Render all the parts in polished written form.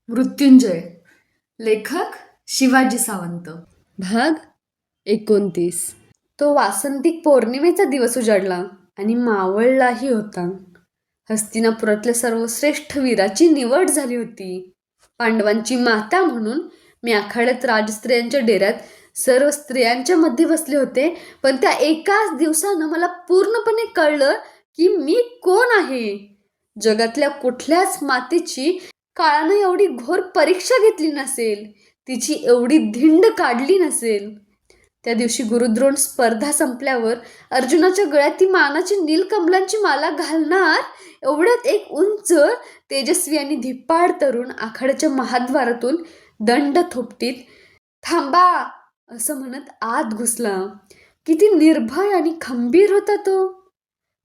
मृत्युंजय. लेखक शिवाजी सावंत. भाग 29. तो वासंतिक पौर्णिमेचा दिवस उजाडला आणि मावळलाही होता. हस्तिनापुरातल्या सर्वश्रेष्ठ वीराची निवड झाली होती. पांडवांची माता म्हणून मी आखाड्यात राजस्त्रियांच्या डेऱ्यात सर्व स्त्रियांच्या मध्ये बसले होते. पण त्या एकाच दिवसानं मला पूर्णपणे कळलं की मी कोण आहे. जगातल्या कुठल्याच मातेची काळानं एवढी घोर परीक्षा घेतली नसेल, तिची एवढी धिंड काढली नसेल. त्या दिवशी गुरुद्रोण स्पर्धा संपल्यावर अर्जुनाच्या गळ्यात ती मानाची नीलकमलांची माला घालणार एवढ्यात एक उंच, तेजस्वी आणि धिप्पाड तरुण आखाड्याच्या महाद्वारातून दंड थोपटीत थांबा असं म्हणत आत घुसला. किती निर्भय आणि खंबीर होता तो.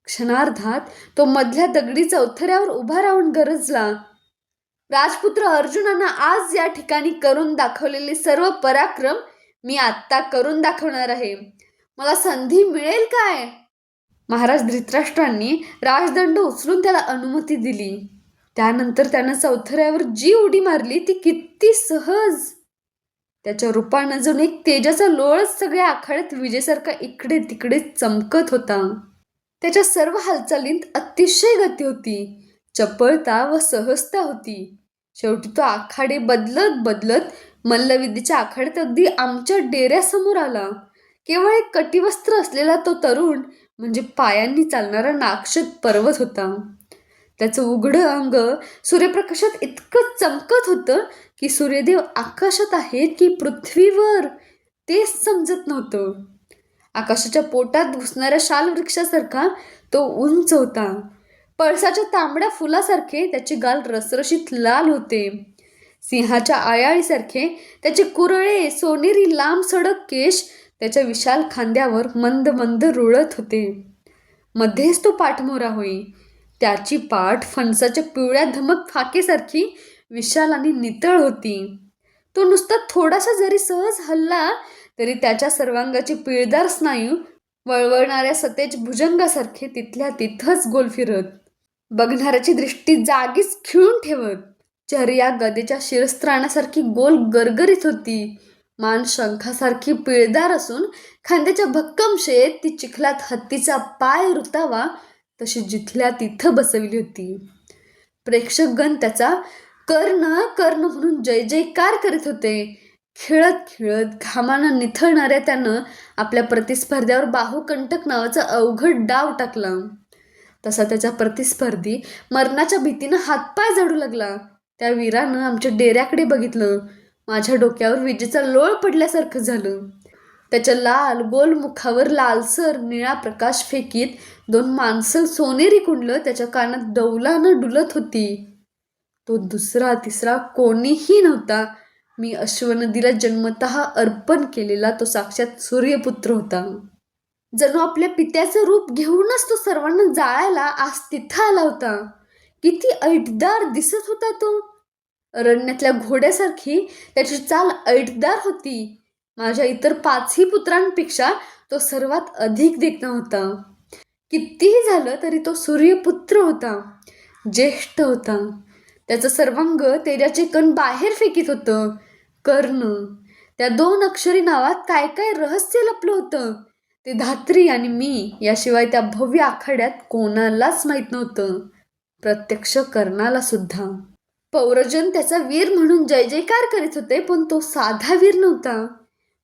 क्षणार्धात तो मधल्या दगडी चौथऱ्यावर उभा राहून गरजला, राजपुत्र अर्जुनानं आज या ठिकाणी करून दाखवलेले सर्व पराक्रम मी आत्ता करून दाखवणार आहे. मला संधी मिळेल काय? महाराज धृतराष्ट्रांनी राजदंड उचलून त्याला अनुमती दिली. त्यानंतर त्यानं चौथऱ्यावर जी उडी मारली ती किती सहज. त्याच्या रूपानं जणू एक तेजाचा लोळच सगळ्या आखाड्यात विजेसारखा इकडे तिकडे चमकत होता. त्याच्या सर्व हालचालींत अतिशय गती होती, चपळता व सहजता होती. शेवटी तो आखाडे बदलत बदलत मल्लविद्येच्या आखाड्यात अगदी आमच्या डेऱ्यासमोर आला. केवळ एक कटिवस्त्र असलेला तो तरुण म्हणजे पायांनी चालणारा नाक्षत पर्वत होता. त्याचं उघडं अंग सूर्यप्रकाशात इतकं चमकत होतं की सूर्यदेव आकाशात आहेत की पृथ्वीवर तेच समजत नव्हतं. आकाशाच्या पोटात घुसणाऱ्या शालवृक्षासारखा तो उंच होता. पळसाच्या तांबड्या फुलासारखे त्याचे गाल रसरशीत लाल होते. सिंहाच्या आयाळीसारखे त्याचे कुरळे सोनेरी लांब सडक केश त्याच्या विशाल खांद्यावर मंद मंद रुळत होते. मध्येच तो पाठमोरा होई. त्याची पाठ फणसाच्या पिवळ्या धमक फाकेसारखी विशाल आणि नितळ होती. तो नुसता थोडासा जरी सहज हल्ला तरी त्याच्या सर्वांगाचे पिळदार स्नायू वळवळणाऱ्या सतेज भुजंगासारखे तिथल्या तिथंच गोल फिरत, बघणाऱ्याची दृष्टी जागीच खिळून ठेवत. चर्या गदेच्या शिरस्त्राणासारखी गोल गरगरीत होती. मान शंखासारखी पिळदार असून खांद्याच्या भक्कम शेत ती चिखलात हत्तीचा पाय रुतावा तशी जिथल्या तिथं बसवली होती. प्रेक्षकगण त्याचा कर्ण कर्ण म्हणून जय जयकार करीत होते. खेळत खेळत घामानं निथळणाऱ्या त्यानं आपल्या प्रतिस्पर्ध्यावर बाहुकंटक नावाचा अवघड डाव टाकला. तसा त्याचा प्रतिस्पर्धी मरणाच्या भीतीनं हातपाय झाडू लागला. त्या वीरानं आमच्या डेऱ्याकडे बघितलं. माझ्या डोक्यावर विजेचा लोळ पडल्यासारखं झालं. त्याच्या लाल गोल मुखावर लालसर निळा प्रकाश फेकीत दोन माणसं सोनेरी कुंडलं त्याच्या कानात डौलानं डुलत होती. तो दुसरा तिसरा कोणीही नव्हता. मी अश्वनदीला जन्मतः अर्पण केलेला तो साक्षात सूर्यपुत्र होता. जणू आपल्या पित्याचं रूप घेऊनच तो सर्वांना जाळायला आज तिथं आला होता. किती ऐटदार दिसत होता तो. अरण्यातल्या घोड्यासारखी त्याची चाल ऐटदार होती. माझ्या इतर 5ही पुत्रांपेक्षा तो सर्वात अधिक देखणा होता. कितीही झालं तरी तो सूर्यपुत्र होता, ज्येष्ठ होता. त्याचं सर्वांग तेजाचे कण बाहेर फेकीत होतं. कर्ण, त्या 2 अक्षरी नावात काय काय रहस्य लपलं होतं ते धात्री आणि मी याशिवाय त्या भव्य आखाड्यात कोणालाच माहीत नव्हतं, प्रत्यक्ष कर्णाला सुद्धा. पौरजन त्याचा वीर म्हणून जय जयकार करीत होते, पण तो साधा वीर नव्हता,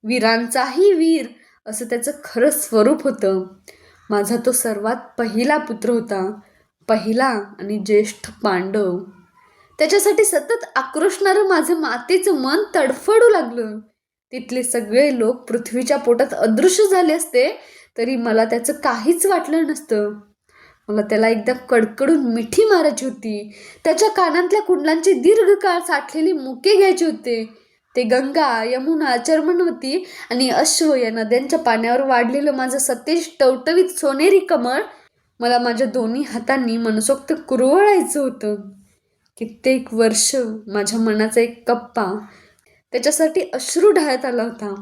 वीरांचाही वीर असं त्याचं खरं स्वरूप होतं. माझा तो सर्वात पहिला पुत्र होता, पहिला आणि ज्येष्ठ पांडव. त्याच्यासाठी सतत आक्रोशणारं माझं मातेचं मन तडफडू लागलं. तिथले सगळे लोक पृथ्वीच्या पोटात अदृश्य झाले असते तरी मला त्याचं काहीच वाटलं नसतं. मला त्याला एकदा कडकडून मिठी मारायची होती. त्याच्या कानातल्या कुंडलांची दीर्घकाळ साठलेली मुके घ्यायचे होते. ते गंगा, यमुना, चर्मणवती आणि अश्व या नद्यांच्या पाण्यावर वाढलेलं माझं सतेज टवटवीत सोनेरी कमळ मला माझ्या दोन्ही हातांनी मनसोक्त कुरवळायचं होतं. कित्येक वर्ष माझ्या मनाचा एक कप्पा त्याच्यासाठी अश्रू ढाळत आला होता.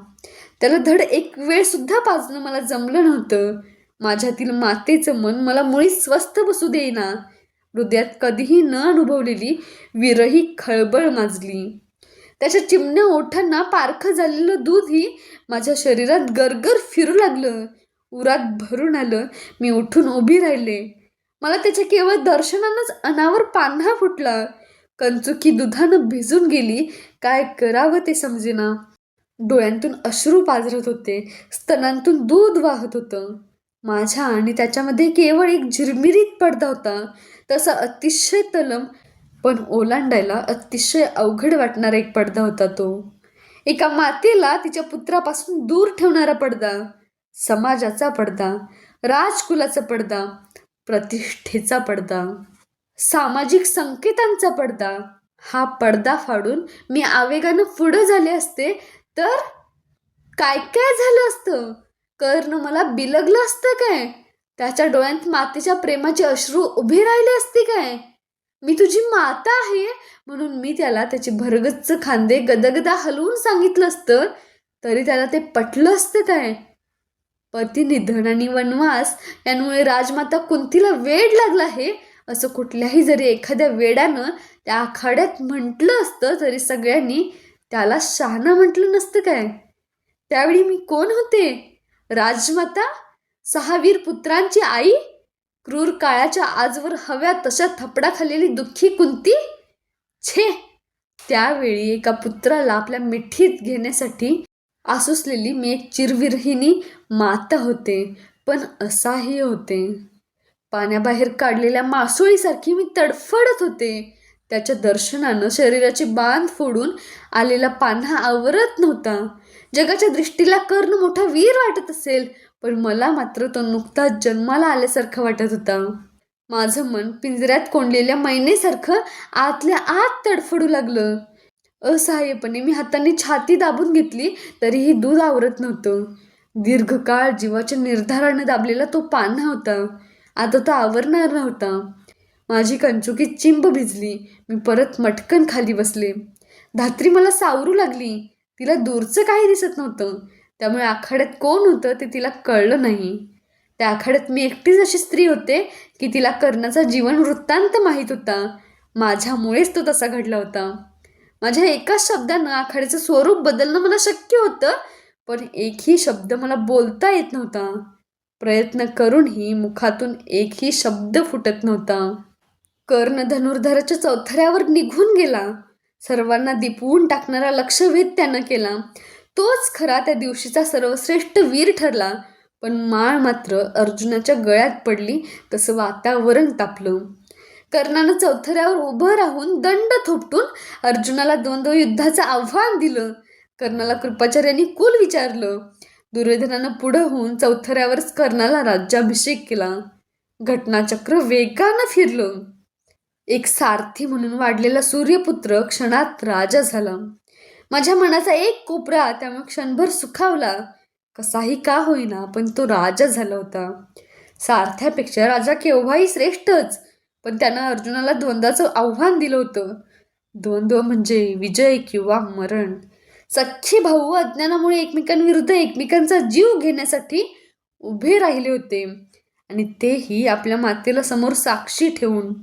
त्याला धड एक वेळ सुद्धा पाजणं मला जमलं नव्हतं. माझ्यातील मातेचं मन मला मुळी स्वस्थ बसू देईना. हृदयात कधीही न अनुभवलेली विरही खळबळ माजली. त्याच्या चिमण्या ओठांना पारखं झालेलं दूधही माझ्या शरीरात गरगर फिरू लागलं. उरात भरून आलं. मी उठून उभी राहिले. मला त्याच्या केवळ दर्शनानंच अनावर पान्हा फुटला. कंचुकी दुधानं भिजून गेली. काय करावं ते समजेना. डोळ्यांतून अश्रू पाझरत होते. स्तनांतून दूध वाहत होतं. माझ्या आणि त्याच्यामध्ये केवळ एक झिरमिरीत पडदा होता. तसा अतिशय तलम पण ओलांडायला अतिशय अवघड वाटणारा एक पडदा होता तो. एका मातेला तिच्या पुत्रापासून दूर ठेवणारा पडदा. समाजाचा पडदा, राजकुलाचा पडदा, प्रतिष्ठेचा पडदा, सामाजिक संकेतांचा पडदा. हा पडदा फाडून मी आवेगानं पुढं झाले असते तर काय काय झालं असतं. कर्ण मला बिलगलं असतं काय? त्याच्या डोळ्यात मातेच्या प्रेमाचे अश्रू उभे राहिले असते काय? मी तुझी माता आहे म्हणून मी त्याला त्याचे भरगच्च खांदे गदगदा हलवून सांगितलं असतं तरी त्याला ते पटलं असतं काय? पतिनिधन आणि वनवास यांमुळे राजमाता कुंतीला वेड लागला आहे असं कुठल्याही जरी एखाद्या वेडानं त्या आखाड्यात म्हटलं असतं तरी सगळ्यांनी त्याला शहाणा म्हटलं नसतं काय? त्यावेळी मी कोण होते? राजमाता? 6 वीर पुत्रांची आई? क्रूर काळाच्या आजवर हव्या तशा थपडा खाल्लेली दुःखी कुंती? छे! त्यावेळी एका पुत्राला आपल्या मिठीत घेण्यासाठी आसुसलेली मी एक चिरविरहिणी माता होते. पण असाही होते. पाण्याबाहेर काढलेल्या मासोळीसारखी मी तडफडत होते. त्याच्या दर्शनानं शरीराची बांध फोडून आलेला पान्हा आवरत नव्हता. जगाच्या दृष्टीला कर्ण मोठा वीर वाटत असेल पण मला मात्र तो नुकताच जन्माला आल्यासारखं वाटत होता. माझं मन पिंजऱ्यात कोंडलेल्या मैनेसारखं आतल्या आत तडफडू लागलं. असहाय्यपणे मी हाताने छाती दाबून घेतली तरीही दूध आवरत नव्हतं. दीर्घकाळ जीवाच्या निर्धारानं दाबलेला तो पान्हा होता. आता तो आवरणार नव्हता. माझी कंचुकी चिंब भिजली. मी परत मटकन खाली बसले. धात्री मला सावरू लागली. तिला दूरचं काही दिसत नव्हतं. त्यामुळे आखाड्यात कोण होतं ते तिला कळलं नाही. त्या आखाड्यात मी एकटीच अशी स्त्री होते की तिला कर्णाचा जीवन वृत्तांत माहीत होता. माझ्यामुळेच तो तसा घडला होता. माझ्या एकाच शब्दानं आखाड्याचं स्वरूप बदलणं मला शक्य होतं पण एकही शब्द मला बोलता येत नव्हता. प्रयत्न करूनही मुखातून एकही शब्द फुटत नव्हता. कर्ण धनुर्धराच्या चौथऱ्यावर निघून गेला. सर्वांना दिपवून टाकणारा लक्षभेद त्यानं केला. तोच खरा त्या दिवशीचा सर्वश्रेष्ठ वीर ठरला. पण माळ मात्र अर्जुनाच्या गळ्यात पडली तसं वातावरण तापलं. कर्णानं चौथऱ्यावर उभं राहून दंड थोपटून अर्जुनाला द्वंद्व युद्धाचं आव्हान दिलं. कर्णाला कृपाचार्यांनी कुल विचारलं. दुर्योधनानं पुढं होऊन चौथऱ्यावरच कर्णाला राज्याभिषेक केला. घटनाचक्र वेगानं फिरलं. एक सारथी म्हणून वाढलेला सूर्यपुत्र क्षणात राजा झाला. माझ्या मनाचा एक कोपरा त्यामुळे क्षणभर सुखावला. कसाही का होईना पण तो राजा झाला होता. सारथ्यापेक्षा राजा केव्हाही श्रेष्ठच. पण त्यानं अर्जुनाला द्वंद्वाचं आव्हान दिलं होतं. द्वंद्व म्हणजे विजय किंवा मरण. सख्खे भाऊ अज्ञानामुळे एकमेकांविरुद्ध एकमेकांचा जीव घेण्यासाठी उभे राहिले होते आणि तेही आपल्या मातेला समोर साक्षी ठेवून.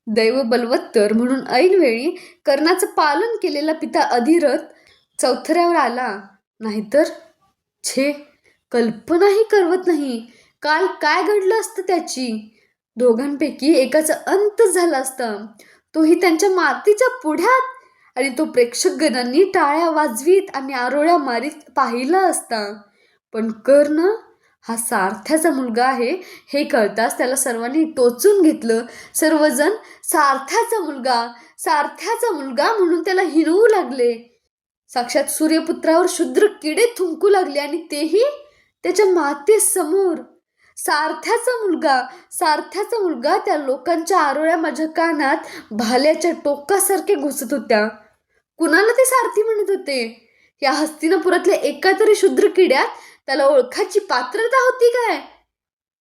दैव बलवत्तर म्हणून ऐनवेळी कर्णाचं पालन केलेला पिता अधिरथ चौथऱ्यावर आला. नाहीतर छे, कल्पनाही करवत नाही काल काय घडलं असतं त्याची. दोघांपैकी एकाचा अंत झाला असता. तोही त्यांच्या मातीच्या पुढ्यात. आणि तो प्रेक्षकगणांनी टाळ्या वाजवीत आणि आरोळ्या मारीत पाहिला असता. पण कर्ण हा सारथ्याचा मुलगा आहे हे कळताच त्याला सर्वांनी टोचून घेतलं. सर्वजण सारथ्याचा मुलगा, सारथ्याचा मुलगा म्हणून त्याला हिणवू लागले. साक्षात सूर्यपुत्रावर क्षुद्र किडे थुंकू लागले आणि तेही त्याच्या मातेसमोर. सारथ्याचा मुलगा, सारथ्याचा मुलगा, त्या लोकांच्या आरोळ्या माझ्या कानात भाल्याच्या टोकासारखे घुसत होत्या. कुणाला ते सारथी म्हणत होते? या हस्तिनापुरातल्या एका तरी क्षुद्र किड्यात त्याला ओळखाची पात्रता होती काय?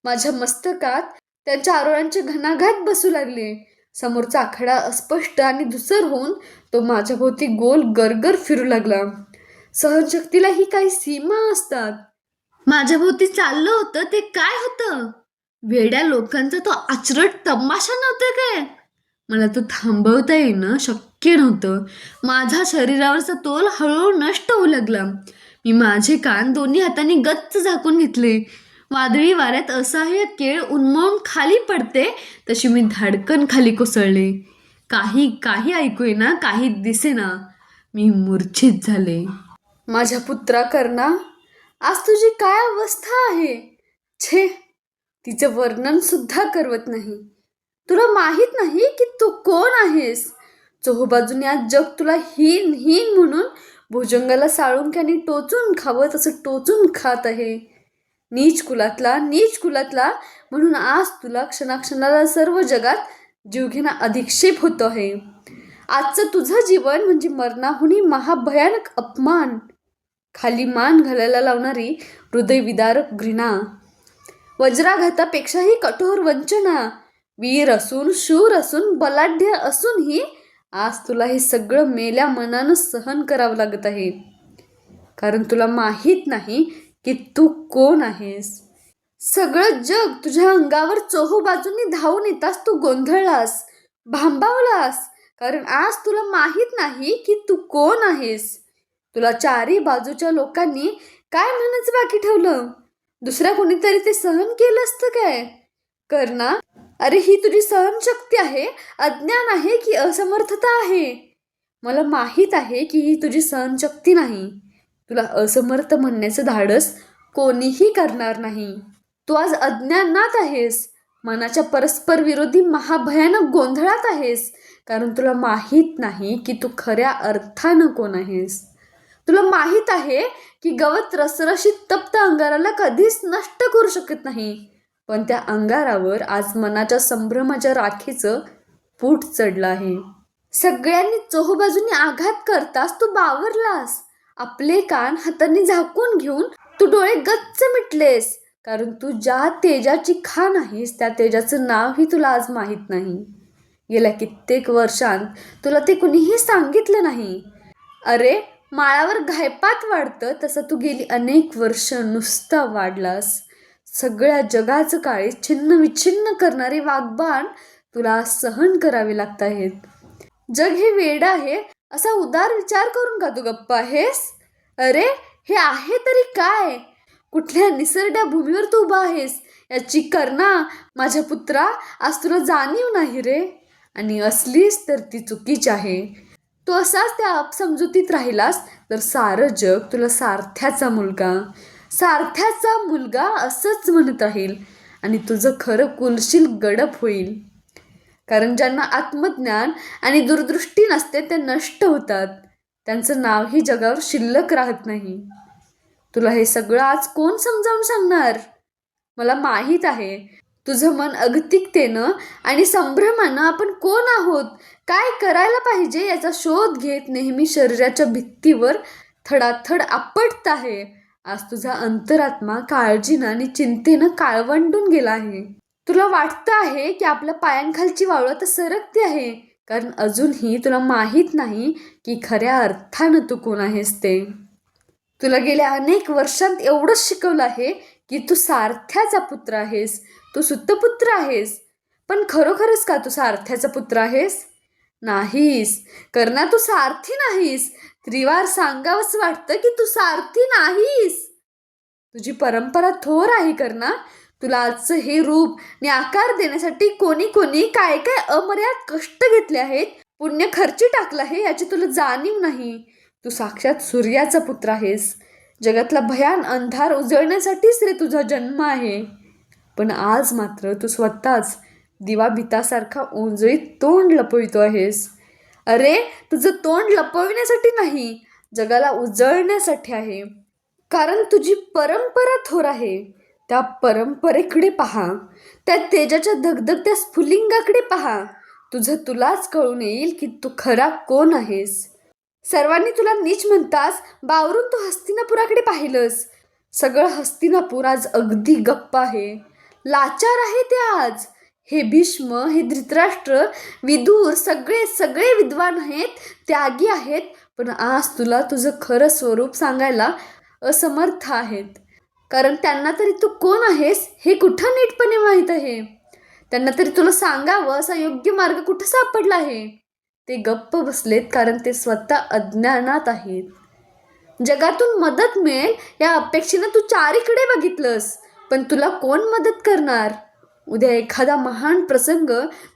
माझ्या मस्तकात त्यांच्या आरोळ्यांचे घणाघात बसू लागले. समोरचा आखाडा अस्पष्ट आणि धुसर होऊन तो माझ्या भोवती गोल गरगर फिरू लागला. सहनशक्तीलाही काही सीमा असतात. माझ्या भोवती चाललं होतं ते काय होतं? वेड्या लोकांचा तो आचरट तमाशा नव्हता काय? मला तो थांबवता येणं शक्य नव्हतं. माझ्या शरीरावरचा तोल हळूहळू नष्ट होऊ लागला. मी माझे कान दोन्ही हातांनी गच्च झाकून घेतले. वादळी वाऱ्यात असहाय्य केळ उन्मळून खाली पडते तशी मी धाडकन खाली कोसळले. काही काही ऐकू येईना, काही दिसेना. मी मूर्छित झाले. माझ्या पुत्रा कर्णा, आज तुझी काय अवस्था आहे? छे, तिचं वर्णन सुद्धा करवत नाही. तुला माहीत नाही की तू कोण आहेस? चोहोबाजूने आज जग तुला हीन हीन म्हणून भुजंगाला साळुंक्याने टोचून खावं तसं टोचून खात आहे. नीच कुलातला म्हणून आज तुला क्षणाक्षणाला सर्व जगात जीवघेणा अधिक्षेप होतो आहे. आजचं तुझं जीवन म्हणजे मरणाहुनी महाभयानक अपमान, खाली मान घालायला लावणारी हृदयविदारक घृणा, वज्राघातापेक्षाही कठोर वंचना, वीर असून शूर असून बलाढ्य असूनही आज तुला हे सगळं मेल्या मनानं सहन करावं लागत आहे. कारण तुला माहीत नाही की तू कोण आहेस. सगळं जग तुझ्या अंगावर चोहोबाजूंनी धावून येतास तू गोंधळलास, भांबावलास. कारण आज तुला माहीत नाही की तू कोण आहेस. तुला चारी बाजूच्या लोकांनी काय म्हणायचं बाकी ठेवलं? दुसऱ्या कोणीतरी ते सहन केलं असतं काय? कर्णा, अरे ही तुझी सहनशक्ती आहे, अज्ञान आहे की असमर्थता आहे? मला माहीत आहे की ही तुझी सहनशक्ती नाही. तुला असमर्थ म्हणण्याचं धाडस कोणीही करणार नाही. तू आज अज्ञानात आहेस, मनाच्या परस्पर विरोधी महाभयानक गोंधळात आहेस. कारण तुला माहीत नाही की तू खऱ्या अर्थानं कोण आहेस. तुला माहीत आहे की गवत रसरशीत तप्त अंगाराला कधीच नष्ट करू शकत नाही. पण त्या अंगारावर आज मनाच्या संभ्रमाच्या राखीचं पूट चढलं आहे. सगळ्यांनी चोहोबाजूंनी आघात करतास तू बावरलास. आपले कान हातांनी झाकून घेऊन तू डोळे गच्च मिटलेस. कारण तू ज्या तेजाची खाण आहेस त्या तेजाचं नावही तुला आज माहीत नाही. गेल्या कित्येक वर्षांत तुला ते कुणीही सांगितलं नाही. अरे, माळावर घायपात वाढतं तसं तू गेली अनेक वर्ष नुसता वाढलास. सगळ्या जगाचं काळीज छिन्न विच्छिन्न करणारे वाग्बाण तुला सहन करावे लागत आहेत. जग हे वेडं आहे असा उदार विचार करून का तू गप्प आहेस? अरे, हे आहे तरी काय? कुठल्या निसरड्या भूमीवर तू उभा आहेस याची कर्णा, माझ्या पुत्रा, आज तुला जाणीव नाही रे. आणि असलीस तर ती चुकीची आहे. तू असाच त्या अपसमजुतीत राहिलास तर सारं जग तुला सारथ्याचा मुलगा असंच म्हणत राहील आणि तुझं खरं कुलशील गडप होईल. कारण ज्यांना आत्मज्ञान आणि दूरदृष्टी नसते ते नष्ट होतात. त्यांचं नावही जगावर शिल्लक राहत नाही. तुला हे सगळं आज कोण समजावून सांगणार? मला माहीत आहे तुझं मन अगतिकतेनं आणि संभ्रमानं आपण कोण आहोत, काय करायला पाहिजे याचा शोध घेत नेहमी शरीराच्या भित्तीवर थडाथड आपटत आहे. आज तुझा अंतरात्मा काळजीनं आणि चिंतेनं काळवंडून गेला आहे. तुला वाटतं आहे की आपल्या पायांखालची वाळू तर सरकते आहे. कारण अजूनही तुला माहीत नाही की खऱ्या अर्थानं तू कोण आहेस ते. तुला गेल्या अनेक वर्षांत एवढंच शिकवलं आहे की तू सारथ्याचा पुत्र आहेस, तू सुतपुत्र आहेस. पण खरोखरच का तू सारथ्याचा पुत्र आहेस? नाहीस. कर्णा, तू सारथी नाहीस. त्रिवार सांगावंच वाटतं की तू सारथी नाहीस. तुझी परंपरा थोर आहे कर्णा. तुला आजचं हे रूप आणि आकार देण्यासाठी कोणी काय काय अमर्याद कष्ट घेतले आहेत, पुण्य खर्ची टाकलं आहे याची तुला जाणीव नाही. तू साक्षात सूर्याचा पुत्र आहेस. जगातला भयान अंधार उजळण्यासाठीच रे तुझा जन्म आहे. पण आज मात्र तू स्वतःच दिवा भीतासारखा ओंजळीत तोंड लपवितो आहेस. अरे, तुझं तोंड लपविण्यासाठी नाही, जगाला उजळण्यासाठी आहे. कारण तुझी परंपरा थोर आहे. त्या परंपरेकडे पहा, त्या तेजाच्या धगधगत्या स्फुलिंगाकडे पहा. तुलाच कळून येईल की तू खरा कोण आहेस. सर्वांनी तुला नीच म्हणतास बावरून तू हस्तिनापुराकडे पाहिलंस. सगळं हस्तिनापूर आज अगदी गप्प आहे, लाचार आहे ते आज. हे भीष्म, हे धृतराष्ट्र, विदूर सगळे विद्वान आहेत, त्यागी आहेत. पण आज तुला तुझं खरं स्वरूप सांगायला असमर्थ आहेत. कारण त्यांना तरी तू कोण आहेस हे कुठं नीटपणे माहीत आहे. त्यांना तरी तुला सांगावं असा योग्य मार्ग कुठे सापडला आहे. ते गप्प बसलेत कारण ते स्वतः अज्ञानात आहेत. जगातून मदत मिळेल या अपेक्षेनं तू चारीकडे बघितलंस, पण तुला कोण मदत करणार? उद्या एखादा महान प्रसंग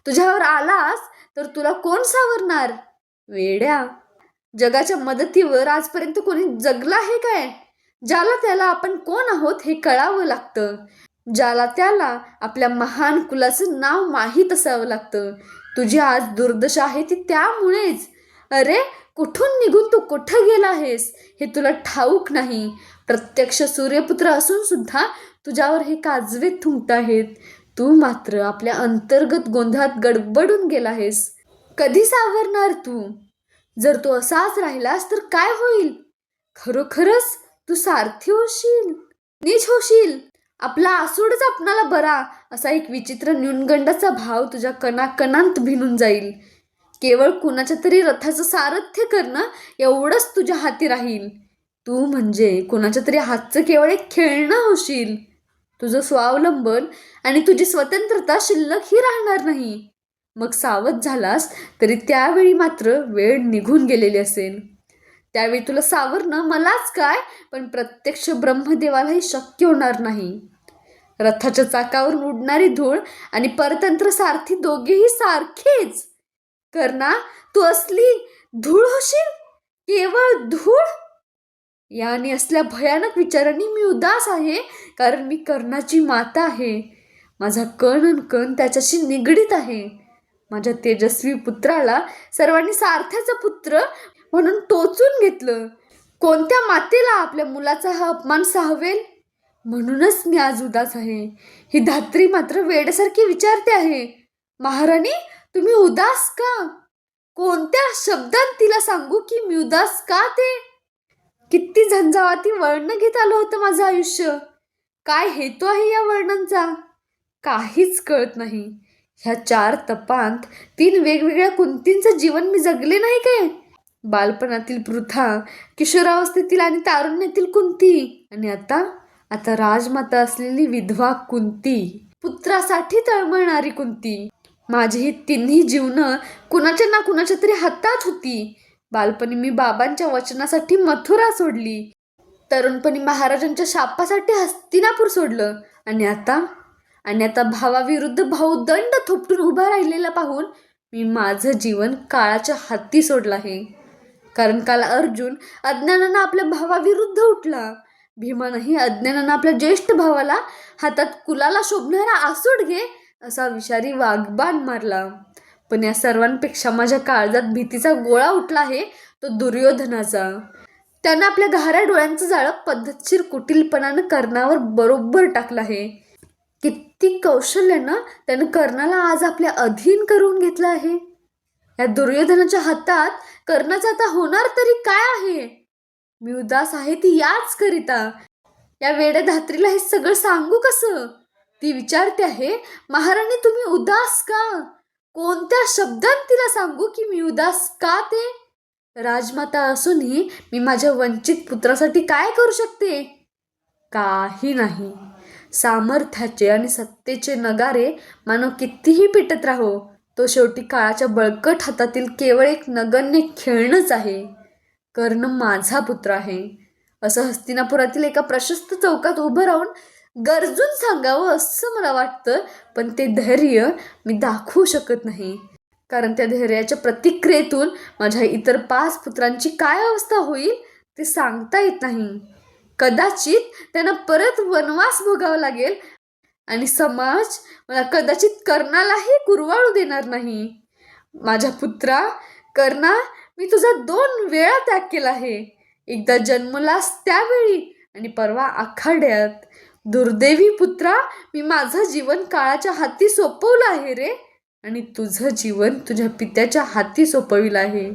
तुझ्यावर आलास तर तुला कोण सावरणार? वेड्या, जगाच्या मदतीवर आजपर्यंत कोणी जगलं आहे काय? ज्याला त्याला आपण कोण आहोत हे कळावं लागतं. ज्याला त्याला आपल्या महान कुलाचं नाव माहीत असावं लागतं. तुझी आज दुर्दशा आहे ती त्यामुळेच. अरे, कुठून निघून तू कुठं गेला आहेस हे तुला ठाऊक नाही. प्रत्यक्ष सूर्यपुत्र असून सुद्धा तुझ्यावर हे काजवे थुंकत आहेत. तू मात्र आपल्या अंतर्गत गोंधळात गडबडून गेला आहेस. कधी सावरणार तू? जर तू असाच राहिलास तर काय होईल? खरोखरच तू सारथी होशील, नीच होशील. आपला आसूडच आपणाला बरा असा एक विचित्र न्यूनगंडाचा भाव तुझ्या कणाकणांत भिनून जाईल. केवळ कुणाच्या तरी रथाचं सारथ्य करणं एवढंच तुझ्या हाती राहील. तू म्हणजे कुणाच्या तरी हातचं केवळ एक खेळणं होशील. तुझं स्वावलंबन आणि तुझी स्वतंत्रता शिल्लकही राहणार नाही. मग सावध झालास तरी त्यावेळी मात्र वेळ निघून गेलेली असेल. त्यावेळी तुला सावरणं मलाच काय, पण प्रत्यक्ष ब्रह्मदेवालाही शक्य होणार नाही. रथाच्या चाकावरून उडणारी धूळ आणि परतंत्र सारथी दोघेही सारखेच. कर्णा, तू असली धूळ होशील, केवळ धूळ. या आणि असल्या भयानक विचारांनी मी उदास आहे, कारण मी कर्णाची माता आहे. माझा कण अन कण त्याच्याशी निगडीत आहे. माझ्या तेजस्वी पुत्राला सर्वांनी सारथ्याचा पुत्र म्हणून टोचून घेतलं. कोणत्या मातेला आपल्या मुलाचा हा अपमान साहवेल? म्हणूनच मी आज उदास आहे. ही धात्री मात्र वेड्यासारखी विचारते आहे, महाराणी तुम्ही उदास का? कोणत्या शब्दात तिला सांगू की मी उदास का ते? किती झंझावाती वळणं घेत आलं होतं माझं आयुष्य. काय हेतू आहे या वर्णनाचा? काहीच कळत नाही. ह्या 4 तपांत 3 वेगवेगळ्या कुंतींचं जीवन मी जगले नाही काय? बालपणातील पृथा, किशोरावस्थेतील आणि तारुण्यातील कुंती, आणि आता राजमाता असलेली विधवा कुंती, पुत्रासाठी तळमळणारी कुंती. माझी ही तिन्ही जीवनं कुणाच्या ना कुणाच्या तरी हातात होती. बालपणी मी बाबांच्या वचनासाठी मथुरा सोडली. तरुणपणी महाराजांच्या शापासाठी हस्तिनापूर सोडलं. आणि आता भावाविरुद्ध भाऊ दंड थोपटून उभा राहिलेला पाहून मी माझं जीवन काळाच्या हाती सोडलं आहे. कारण काल अर्जुन अज्ञानानं आपल्या भावाविरुद्ध उठला. भीमानंही अज्ञानानं आपल्या ज्येष्ठ भावाला हातात कुलाला शोभणारा आसूड घे असा विषारी वाघबाण मारला. पण या सर्वांपेक्षा माझ्या काळजात भीतीचा गोळा उठला आहे तो दुर्योधनाचा. त्यानं आपल्या गहाऱ्या डोळ्यांचं जाळं पद्धतशीर कुटीलपणानं कर्णावर बरोबर टाकलं आहे. किती कौशल्यानं त्यानं कर्णाला आज आपल्या अधीन करून घेतलं आहे. या दुर्योधनाच्या हातात कर्णाचं आता होणार तरी काय आहे? मी उदास आहे ती याच करिता. या वेड्या धात्रीला हे सगळं सांगू कसं? ती विचारते आहे, महाराणी तुम्ही उदास का? कोणत्या शब्दात तिला सांगू की मी उदास का ते? राजमाता असूनही मी माझ्या वंचित पुत्रासाठी काय करू शकते? काही नाही. सामर्थ्याचे आणि सत्तेचे नगारे मानव कितीही पिटत राहो, तो शेवटी काळाच्या बळकट हातातील केवळ एक नगण्य खेळणंच आहे. कर्ण माझा पुत्र आहे असं हस्तिनापुरातील एका प्रशस्त चौकात उभं राहून गरजून सांगावं असं मला वाटतं, पण ते धैर्य मी दाखवू शकत नाही. कारण त्या धैर्याच्या प्रतिक्रियेतून माझ्या इतर 5 पुत्रांची काय अवस्था होईल ते सांगता येत नाही. कदाचित त्यांना परत वनवास भोगावा लागेल आणि समाज मला कदाचित कर्णालाही कुरवाळू देणार नाही. माझ्या पुत्रा कर्णा, मी तुझा 2 वेळा त्याग केला आहे. एकदा जन्मलास त्यावेळी आणि परवा आखाड्यात. दुर्दैवी पुत्रा, मी माझं जीवन काळाच्या हाती सोपवलं आहे रे, आणि तुझं जीवन तुझ्या पित्याच्या हाती सोपविलं आहे.